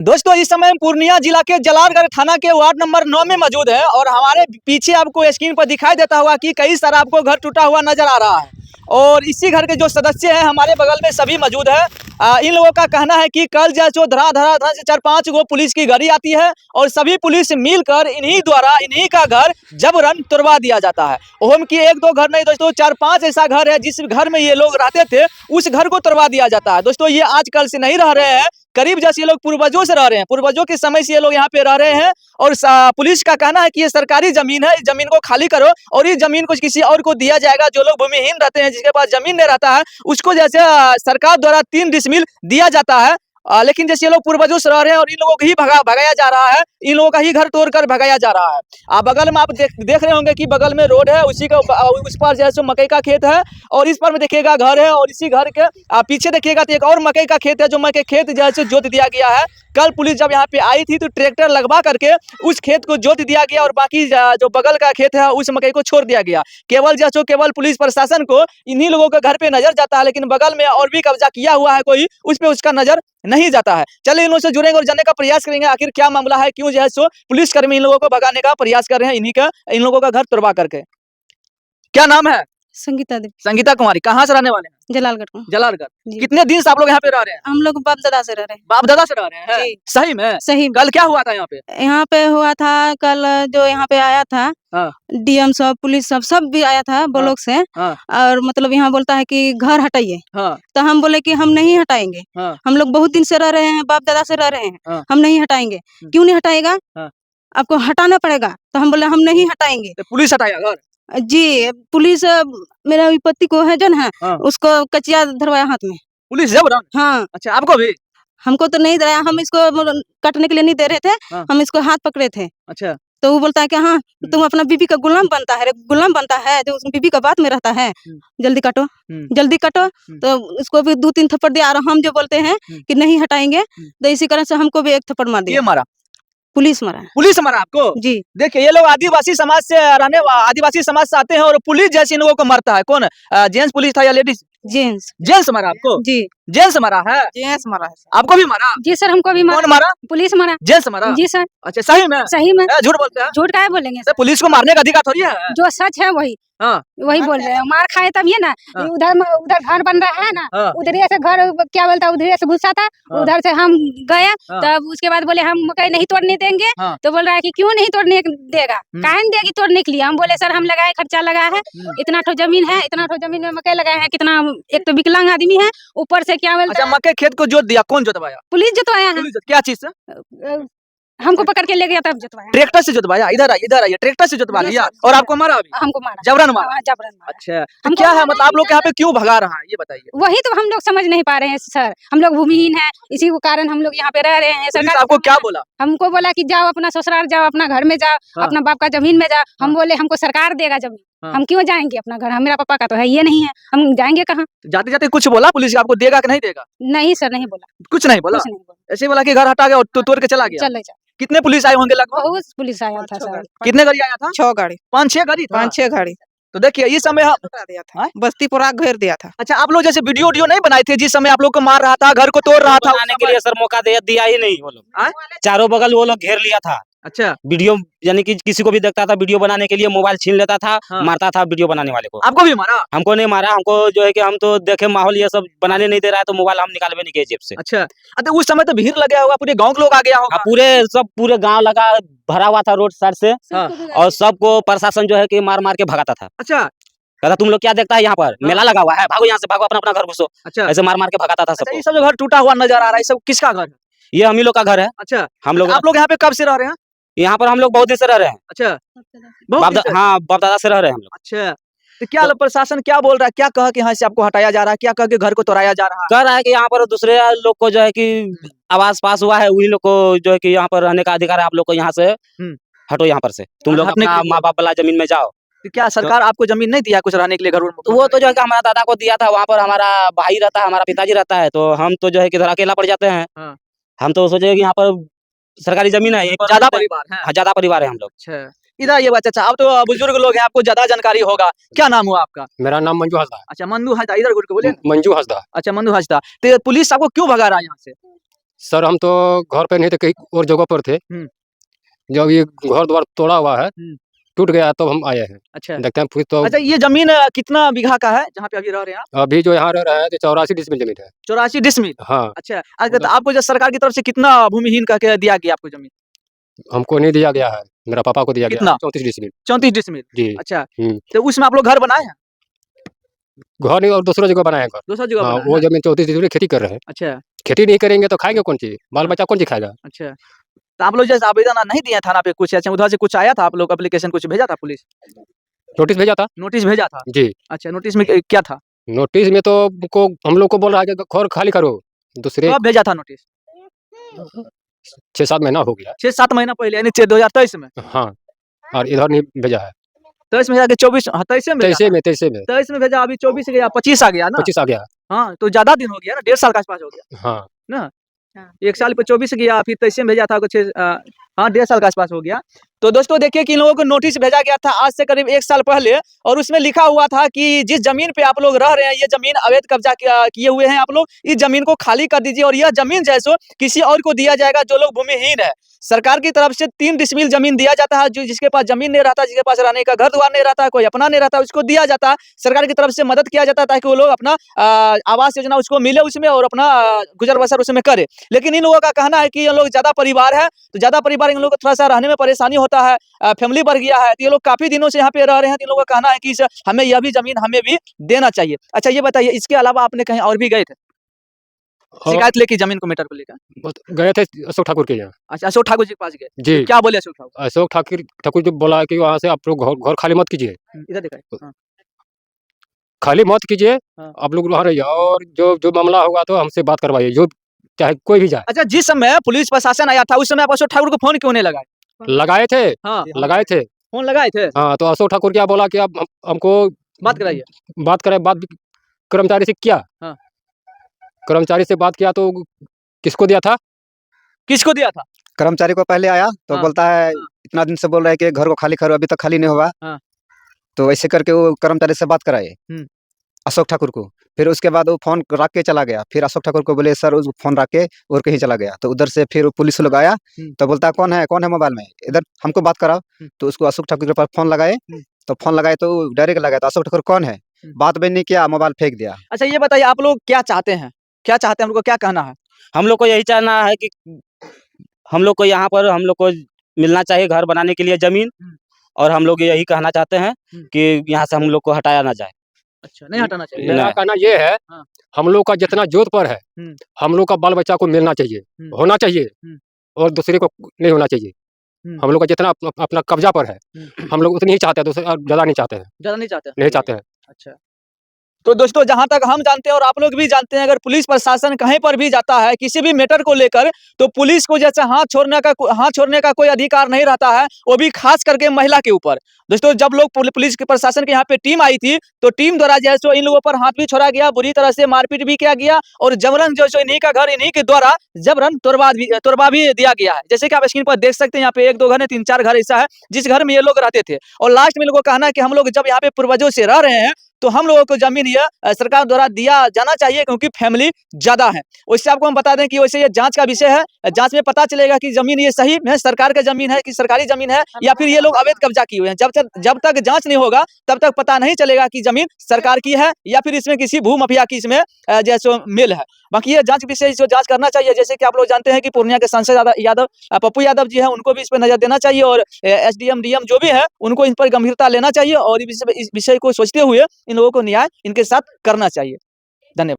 दोस्तों इस समय हम पूर्णिया जिला के जलालगढ़ थाना के वार्ड नंबर 9 में मौजूद है और हमारे पीछे आपको स्क्रीन पर दिखाई देता हुआ कि कई सारा आपको घर टूटा हुआ नजर आ रहा है और इसी घर के जो सदस्य हैं हमारे बगल में सभी मौजूद है। इन लोगों का कहना है कि कल जो धरा से 4-5 गो पुलिस की गाड़ी आती है और सभी पुलिस मिलकर इन्हीं द्वारा इन्हीं का घर जबरन तोड़वा दिया जाता है। ओम की 1-2 घर नहीं दोस्तों, 4-5 ऐसा घर है जिस घर में ये लोग रहते थे उस घर को तोड़वा दिया जाता है। दोस्तों ये आजकल से नहीं रह रहे हैं, करीब जैसे ये लोग पूर्वजों से रह रहे हैं, पूर्वजों के समय से ये लोग यहाँ पे रह रहे हैं और पुलिस का कहना है कि ये सरकारी जमीन है, इस जमीन को खाली करो और इस जमीन को किसी और को दिया जाएगा। जो लोग भूमिहीन रहते हैं, जिसके पास जमीन नहीं रहता है, उसको जैसे सरकार द्वारा 3 डिसमिल दिया जाता है। लेकिन जैसे ये लोग पूर्वजों से रह रहे हैं और इन लोगों को ही भगाया जा रहा है, इन लोगों का ही घर तोड़कर भगाया जा रहा है। बगल में आप देख रहे होंगे कि बगल में रोड है, उसी का उस पर जैसे मकई का खेत है और इस पर में देखिएगा घर है और इसी घर के पीछे देखिएगा तो एक और मकई का खेत है, जो मकई खेत जैसे जोत दिया गया है। कल पुलिस जब यहाँ पे आई थी तो ट्रैक्टर लगवा करके उस खेत को जोत दिया गया और बाकी जो बगल का खेत है उस मकई को छोड़ दिया गया। केवल पुलिस प्रशासन को इन्हीं लोगों के घर पे नजर जाता है, लेकिन बगल में और भी कब्जा किया हुआ है कोई, उस पे उसका नजर नहीं जाता है। चलिए इन लोगों से जुड़ेंगे और जानने का प्रयास करेंगे आखिर क्या मामला है, क्यों जो है सो पुलिसकर्मी इन लोगों को भगाने का प्रयास कर रहे हैं, इन लोगों का घर तोड़वा करके। क्या नाम है? संगीता देवी। संगीता कुमारी। कहाँ से रहने वाले हैं? जलालगढ़। जलालगढ़। कितने दिन से आप लोग यहाँ पे रह रहे हैं? हम लोग बाप दादा से रह रहे हैं। बाप दादा से रह रहे हैं? सही में? सही। कल क्या हुआ था यहाँ पे? यहाँ पे हुआ था कल, जो यहाँ पे आया था डीएम सब, पुलिस सब भी आया था ब्लॉक से और मतलब यहाँ बोलता है कि घर हटाइए। तो हम बोले कि हम नहीं हटाएंगे, हम लोग बहुत दिन से रह रहे हैं, बाप दादा से रह रहे हैं, हम नहीं हटाएंगे। क्यों नहीं हटाएगा? आपको हटाना पड़ेगा। तो हम बोले हम नहीं हटाएंगे। तो पुलिस हटाया घर? जी, पुलिस मेरा विपत्ति को है जन है, उसको कचिया धरवाया हाथ में। पुलिस जबरन? हाँ। अच्छा, आपको भी? हमको तो नहीं दया, हम इसको काटने के लिए नहीं दे रहे थे, हम इसको हाथ पकड़े थे। अच्छा। तो वो बोलता है कि हाँ तुम अपना बीबी का गुलाम बनता है, जो बीबी का बात में रहता है, जल्दी काटो जल्दी काटो। तो उसको भी 2-3 थप्पड़ दिया और हम जो बोलते हैं कि नहीं हटाएंगे, तो इसी कारण से हमको भी 1 थप्पड़ मार दिया। मारा? पुलिस मारा। पुलिस मारा आपको? जी। देखिए ये लोग आदिवासी समाज से आते हैं और पुलिस जैसे इन लोगों को मारता है। कौन जेंट्स पुलिस था या लेडीज? जेंट्स मारा आपको? जी, जेंट्स मारा है। जेंट्स मारा है। आपको भी मारा? जी सर, हमको भी मारा। कौन मारा? पुलिस मारा। जेंट्स मारा? जी सर। अच्छा, सही में? सही में। झूठ बोलते हैं? झूठ काहे बोलेंगे? तो पुलिस को मारने का अधिकार थोड़ी है। जो सच है वही वही बोल रहे हैं। मार खाए तब ये ना, उधर घर बन रहा है ना, उधर से घर क्या बोलता है, उधर से घुसा था, उधर से हम गए, तब उसके बाद बोले हम मकई नहीं तोड़ने देंगे। तो बोल रहा है कि क्यों नहीं तोड़ने देगा, काहे नहीं देगी तोड़ने के लिए। हम बोले सर हम लगाए, खर्चा लगा है, इतना ठो जमीन है, इतना ठो जमीन में मकई लगाए हैं, कितना, एक तो विकलांग आदमी है, ऊपर से क्या बोलता है। मकई खेत को जोत दिया, कौन जोतवाया? पुलिस जोतवाया है। क्या चीज से? हमको पकड़ के ले गया तब जोतवाया। ट्रैक्टर से जोतवाया? इधर आइए, ट्रैक्टर से जोतवा लिया और आपको मारा भी? हमको मारा, जबरन मारा। जबरन मारा। अच्छा, तो क्या है मतलब आप लोग यहाँ पे क्यों भगा रहा है, ये बताइए। वही तो हम लोग समझ नहीं पा रहे हैं सर, हम लोग भूमिहीन है, इसी के कारण हम लोग यहाँ पे रह रहे हैं। सरकार आपको क्या बोला? हमको बोला कि जाओ अपना ससुराल जाओ, अपना घर में जाओ, अपना बाप का जमीन में जाओ। हम बोले हमको सरकार देगा जमीन, हम क्यों जाएंगे अपना घर, मेरा पापा का तो है ये नहीं है, हम जाएंगे कहाँ? जाते जाते कुछ बोला पुलिस आपको, देगा कि नहीं देगा? नहीं सर, नहीं बोला, कुछ नहीं बोला, ऐसे बोला कि घर हटा गया और तोड़ के चला गया। चले जाओ। कितने पुलिस आए होंगे लगभग? बहुत पुलिस आया था सर। कितने गाड़ी आया था? 6 गाड़ी। 5-6 गाड़ी? 5-6 गाड़ी। तो देखिए इस समय दिया था, बस्ती पूरा घेर दिया था। अच्छा, आप लोग जैसे वीडियो नहीं बनाए थे जिस समय आप लोग को मार रहा था, घर को तोड़ रहा था, बनाने के लिए सर मौका दिया ही नहीं वो लोग। चारों बगल वो लोग घेर लिया था। अच्छा, वीडियो यानी कि किसी को भी देखता था वीडियो बनाने के लिए, मोबाइल छीन लेता था, मारता था वीडियो बनाने वाले को। आपको भी मारा? हमको नहीं मारा, हमको जो है कि हम तो देखे माहौल ये सब बनाने नहीं दे रहा है, तो मोबाइल हम निकाल भी नहीं गए जेब से। अच्छा, तो उस समय तो भीड़ लगा होगा, पूरे गांव के लोग आ गया होगा? पूरे गांव लगा भरा हुआ था रोड साइड से, और सबको प्रशासन जो है कि मार मार के भगाता था। अच्छा, कहता तुम लोग क्या देखता है यहाँ पर, मेला लगा हुआ है, भागो यहाँ से, भागो अपना घर घुसो। अच्छा, ऐसे मार मार के भगाता था सबको। ये सब जो घर टूटा हुआ नजर आ रहा है, सब किसका घर है? ये हम ही लोग का घर है। अच्छा, हम लोग। आप लोग यहाँ पे कब से रह रहे हैं? यहाँ पर हम लोग बहुत दिन से रह रहे हैं। अच्छा, हाँ, बाप दादा से रह रहे हैं हम लोग। अच्छा, तो क्या प्रशासन क्या बोल रहा है, क्या कह के यहाँ से आपको हटाया जा रहा है, क्या कह के घर को तोड़ाया जा रहा है? कह रहा है कि यहाँ पर दूसरे लोग को जो है कि आवास पास हुआ है, वही लोग को जो है कि यहाँ पर रहने का अधिकार है, आप लोग को यहाँ से हटो, यहाँ पर से तुम लोग अपना माँ बाप वाला जमीन में जाओ। तो क्या सरकार आपको जमीन नहीं दिया कुछ रहने के लिए घर? तो वो तो जो है कि हमारा दादा को दिया था, वहाँ पर हमारा भाई रहता है, हमारा पिताजी रहता है, तो हम तो जो है कि अकेला पड़ जाते हैं। हम तो सोचे कि यहाँ पर सरकारी जमीन है, ज्यादा परिवार है। ज्यादा परिवार है हम लोग। अच्छा, इधर ये चाचा, आप तो बुजुर्ग लोग हैं, आपको ज्यादा जानकारी होगा, क्या नाम हुआ आपका? मेरा नाम मंजू हंसदा। अच्छा, मंजू हंसदा, इधर बोलिए। मंजू हंसदा। अच्छा, मंजू हंसदा। तो पुलिस आपको क्यों भगा रहा है यहाँ से? सर हम तो घर पे नहीं थे, कहीं और जगह पर थे। जब ये घर द्वार तोड़ा हुआ है, टूट गया, तो हम आए हैं। अच्छा देखते हैं फिर तो। अच्छा, ये जमीन कितना बीघा का है जहाँ पे अभी रह रहे हैं आप? अभी जो यहाँ रह रहा है 84 डिसमिल जमीन है। 84 डिसमिल। हाँ। अच्छा, तो आपको जो सरकार की तरफ से कितना भूमिहीन कह के दिया गया आपको जमीन? हमको नहीं दिया गया है, मेरा पापा को दिया गया कितना? 34 डिसमिल। 34 डिसमिल। जी। अच्छा, तो उसमें आप लोग घर बनाए हैं? घर नहीं, और दूसरा जगह बनाए हैं घर। दूसरा जगह हाँ, बनाए वो हैं? जमीन 34 डिसमिल खेती कर रहे हैं। अच्छा खेती नहीं करेंगे तो खाएंगे कौन चीज, बाल बच्चा कौन चीज खाएगा। अच्छा, तो आप लोग जैसे आवेदन नहीं दिए थाना पे कुछ, अच्छा उधर से कुछ आया था, आप लोग एप्लीकेशन कुछ भेजा था, पुलिस नोटिस भेजा था। नोटिस भेजा था? जी। अच्छा, नोटिस में क्या था? नोटिस में तो हम लोग को बोल रहा है कि घर खाली करो। दूसरे कब भेजा था नोटिस? 6-7 महीना हो गया। 6-7 महीना पहले, यानी 2023 में? हाँ, और इधर नहीं भेजा है। 23 में जाके 24, 23 में भेजा? 23 में भेजा, अभी 24 गया, 25 आ गया ना? 25 आ गया। हाँ, तो ज्यादा दिन हो गया ना, 1.5 साल का आसपास हो गया हाँ ना? 1 साल पे 24 गया, फिर 23 में भेजा था कुछ, हाँ 1.5 साल के आसपास हो गया। तो दोस्तों देखिए कि इन लोगों को नोटिस भेजा गया था आज से करीब 1 साल पहले, और उसमें लिखा हुआ था कि जिस जमीन पे आप लोग रह रहे हैं, ये जमीन अवैध कब्जा किए हुए हैं आप लोग, इस जमीन को खाली कर दीजिए, और यह जमीन जैसो किसी और को दिया जाएगा जो लोग भूमिहीन है। सरकार की तरफ से 3 डिसमिल जमीन दिया जाता है, जो जिसके पास जमीन नहीं रहता, जिसके पास रहने का घर द्वार नहीं रहता, कोई अपना नहीं रहता, उसको दिया जाता है। सरकार की तरफ से मदद किया जाता है ताकि वो लोग अपना आवास योजना उसको मिले उसमें, और अपना गुजर बसर उसमें करे। लेकिन इन लोगों का कहना है कि ये लोग ज्यादा परिवार है, तो ज्यादा परिवार इन लोगों को थोड़ा सा रहने में परेशानी होता है, फैमिली बढ़ गया है, तो ये लोग काफी दिनों से यहाँ पे रह रहे हैं, तो इन लोगों का कहना है कि हमें यह भी जमीन हमें भी देना चाहिए। अच्छा ये बताइए, इसके अलावा आपने कहीं और भी गए थे शिकायत लेके, जमीन को मैटर को लेकर? गए थे अशोक ठाकुर के यहाँ। अच्छा, अशोक ठाकुर जी के पास गए? जी। तो क्या बोले अशोक ठाकुर? अशोक ठाकुर जो बोला कि वहाँ से आप लोग घर खाली मत कीजिए। इधर दिखाइए। हाँ। खाली मत कीजिए। हाँ। आप लोग वहाँ रहिए, और जो मामला होगा तो हमसे बात करवाइए, जो चाहे कोई भी जाए। अच्छा, जिस समय पुलिस प्रशासन आया था, उस समय आप अशोक ठाकुर को फोन क्यों नहीं लगाए? लगाए थे। हाँ, लगाए थे। फोन लगाए थे? हाँ, तो अशोक ठाकुर क्या बोला कि आप हमको बात कराइए। बात करें। बात कर्मचारी से किया। हाँ। कर्मचारी से बात किया तो किसको दिया था? किसको दिया था? कर्मचारी को पहले आया तो हाँ। बोलता है हाँ। इतना दिन से बोल रहा है कि घर को खाली करो, अभी तक खाली नहीं हुआ। हाँ। तो ऐसे करके वो कर्मचारी से बात कराए अशोक ठाकुर को। फिर उसके बाद वो फोन रख के चला गया। फिर अशोक ठाकुर को बोले सर, उस फोन रख के और कहीं चला गया। तो उधर से फिर पुलिस लोग आया, तो बोलता है कौन है मोबाइल में, इधर हमको बात कराओ। तो उसको अशोक ठाकुर के पास फोन लगाए, तो फोन लगाए तो डायरेक्ट लगाया, तो अशोक ठाकुर कौन है, बात भी नहीं किया, मोबाइल फेंक दिया। अच्छा ये बताइए, आप लोग क्या चाहते हैं, क्या चाहते हैं, हमको क्या कहना है? हम लोग को यही चाहना है कि हम लोग को यहाँ पर हम लोग को मिलना चाहिए घर बनाने के लिए जमीन, और हम लोग यही कहना चाहते हैं कि यहाँ से हम लोग को हटाया ना जाए। अच्छा, नहीं हटाना चाहिए? मेरा कहना ये है, हाँ। हम लोग का जितना जोत पर है, हम लोग का बाल बच्चा को मिलना चाहिए, होना चाहिए, और दूसरे को नहीं होना चाहिए। हम लोग का जितना अपना कब्जा पर है, हम लोग उतनी ही चाहते हैं, दूसरे ज्यादा नहीं चाहते हैं। ज्यादा नहीं चाहते? नहीं चाहते हैं। अच्छा, तो दोस्तों जहां तक हम जानते हैं और आप लोग भी जानते हैं, अगर पुलिस प्रशासन कहीं पर भी जाता है किसी भी मैटर को लेकर, तो पुलिस को जैसे हाथ छोड़ने का कोई अधिकार नहीं रहता है, वो भी खास करके महिला के ऊपर। दोस्तों जब लोग पुलिस के प्रशासन के यहाँ पे टीम आई थी, तो टीम द्वारा जो है सो इन लोगों पर हाथ भी छोड़ा गया, बुरी तरह से मारपीट भी किया गया, और जबरन जो है इन्हीं का घर इन्हीं के द्वारा जबरन तोड़वा भी दिया गया है। जैसे कि आप स्क्रीन पर देख सकते हैं, यहाँ पे 1-2 घर नहीं 3-4 घर ऐसा है जिस घर में ये लोग रहते थे। और लास्ट में लोगों का कहना है कि हम लोग जब यहाँ पे पूर्वजों से रह रहे हैं, तो हम लोगों को जमीन यह सरकार द्वारा दिया जाना चाहिए, क्योंकि फैमिली ज्यादा है। वैसे आपको हम बता दें कि वैसे ये जांच का विषय है, जांच में पता चलेगा कि जमीन ये सही में सरकार का जमीन है कि सरकारी जमीन है, या फिर ये लोग अवैध कब्जा किए हुए हैं। जब तक जांच नहीं होगा तब तक पता नहीं चलेगा कि जमीन सरकार की है या फिर इसमें किसी भू माफिया की इसमें जैसे मेल है। बाकी ये जांच विषय इसको जांच करना चाहिए। जैसे कि आप लोग जानते हैं कि पूर्णिया के सांसद यादव पप्पू यादव जी है, उनको भी इस पर नजर देना चाहिए, और SDM DM जो भी है उनको इन पर गंभीरता लेना चाहिए, और इस विषय को सोचते हुए इन लोगों को न्याय इनके साथ करना चाहिए। धन्यवाद।